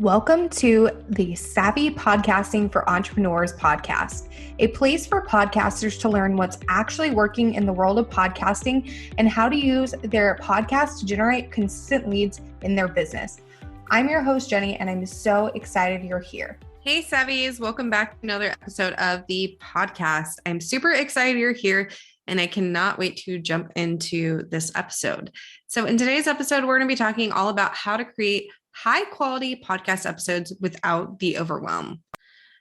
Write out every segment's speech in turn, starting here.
Welcome to the Savvy Podcasting for Entrepreneurs podcast, a place for podcasters to learn what's actually working in the world of podcasting and how to use their podcast to generate consistent leads in their business. I'm your host, Jenny, and I'm so excited you're here. Hey, Savvies. Welcome back to another episode of the podcast. I'm super excited you're here, and I cannot wait to jump into this episode. So in today's episode, we're going to be talking all about how to create high quality podcast episodes without the overwhelm.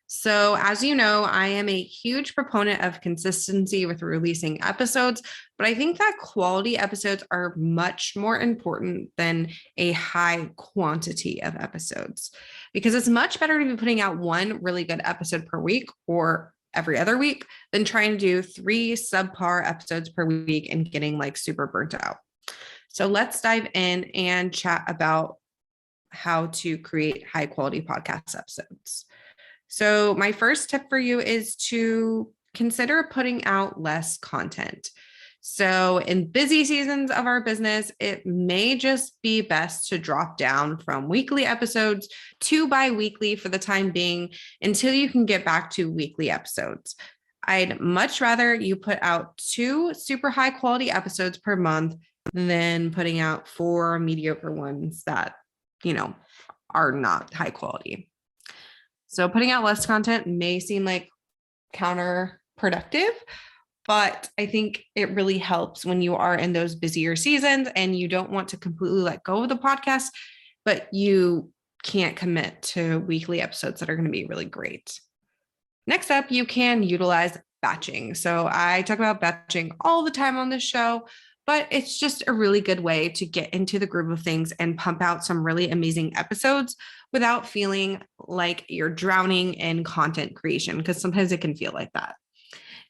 So as you know, I am a huge proponent of consistency with releasing episodes, but I think that quality episodes are much more important than a high quantity of episodes, because it's much better to be putting out one really good episode per week or every other week than trying to do 3 subpar episodes per week and getting super burnt out. So let's dive in and chat about how to create high quality podcast episodes. So my first tip for you is to consider putting out less content. So in busy seasons of our business, it may just be best to drop down from weekly episodes to bi-weekly for the time being until you can get back to weekly episodes. I'd much rather you put out 2 super high quality episodes per month than putting out 4 mediocre ones that are not high quality. So putting out less content may seem like counterproductive, but I think it really helps when you are in those busier seasons and you don't want to completely let go of the podcast, but you can't commit to weekly episodes that are going to be really great. Next up, you can utilize batching. So I talk about batching all the time on this show, but it's just a really good way to get into the groove of things and pump out some really amazing episodes without feeling like you're drowning in content creation, because sometimes it can feel like that.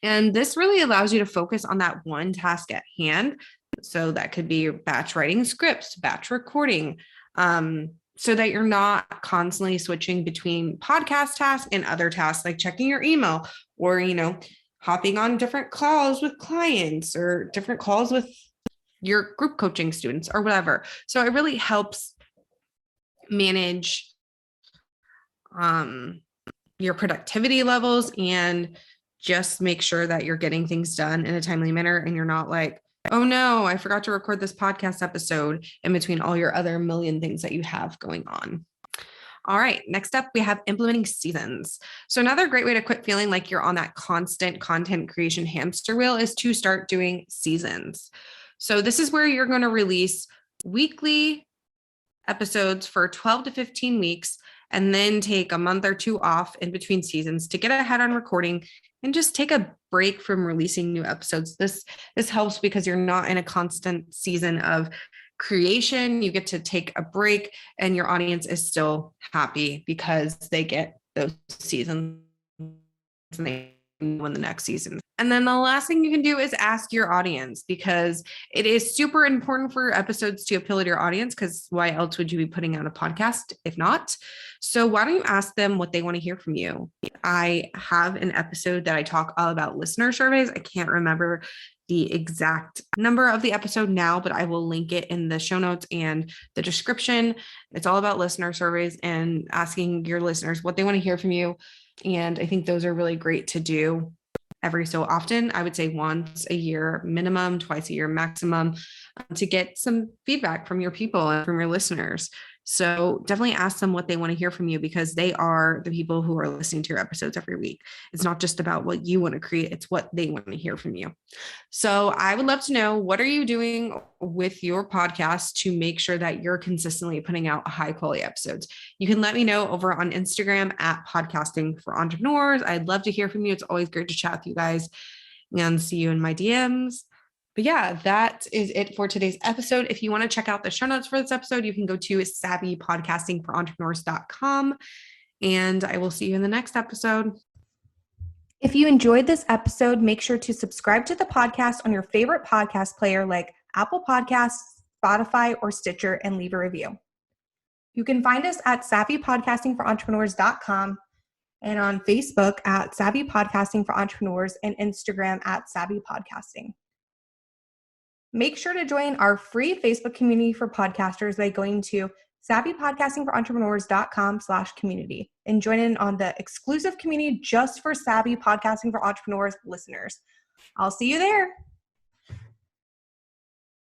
And this really allows you to focus on that one task at hand. So that could be batch writing scripts, batch recording, so that you're not constantly switching between podcast tasks and other tasks like checking your email or, hopping on different calls with clients or different calls with your group coaching students or whatever. So it really helps manage your productivity levels and just make sure that you're getting things done in a timely manner and you're not like, oh no, I forgot to record this podcast episode in between all your other million things that you have going on. All right, next up, we have implementing seasons. So another great way to quit feeling like you're on that constant content creation hamster wheel is to start doing seasons. So this is where you're going to release weekly episodes for 12 to 15 weeks and then take a month or 2 off in between seasons to get ahead on recording and just take a break from releasing new episodes. This helps because you're not in a constant season of creation. You get to take a break and your audience is still happy because they get those seasons and they win the next season. And then the last thing you can do is ask your audience, because it is super important for your episodes to appeal to your audience, because why else would you be putting out a podcast if not? So why don't you ask them what they want to hear from you? I have an episode that I talk all about listener surveys. I can't remember the exact number of the episode now, but I will link it in the show notes and the description. It's all about listener surveys and asking your listeners what they want to hear from you. And I think those are really great to do every so often. I would say once a year minimum, twice a year maximum, to get some feedback from your people and from your listeners. So definitely ask them what they want to hear from you, because they are the people who are listening to your episodes every week. It's not just about what you want to create, it's what they want to hear from you. So I would love to know, what are you doing with your podcast to make sure that you're consistently putting out high quality episodes? You can let me know over on Instagram at Podcasting for Entrepreneurs. I'd love to hear from you. It's always great to chat with you guys and see you in my DMs. But yeah, that is it for today's episode. If you want to check out the show notes for this episode, you can go to savvypodcastingforentrepreneurs.com, and I will see you in the next episode. If you enjoyed this episode, make sure to subscribe to the podcast on your favorite podcast player like Apple Podcasts, Spotify, or Stitcher, and leave a review. You can find us at savvypodcastingforentrepreneurs.com and on Facebook at Savvy Podcasting for Entrepreneurs and Instagram at Savvy Podcasting. Make sure to join our free Facebook community for podcasters by going to savvypodcastingforentrepreneurs.com/community and join in on the exclusive community just for Savvy Podcasting for Entrepreneurs listeners. I'll see you there.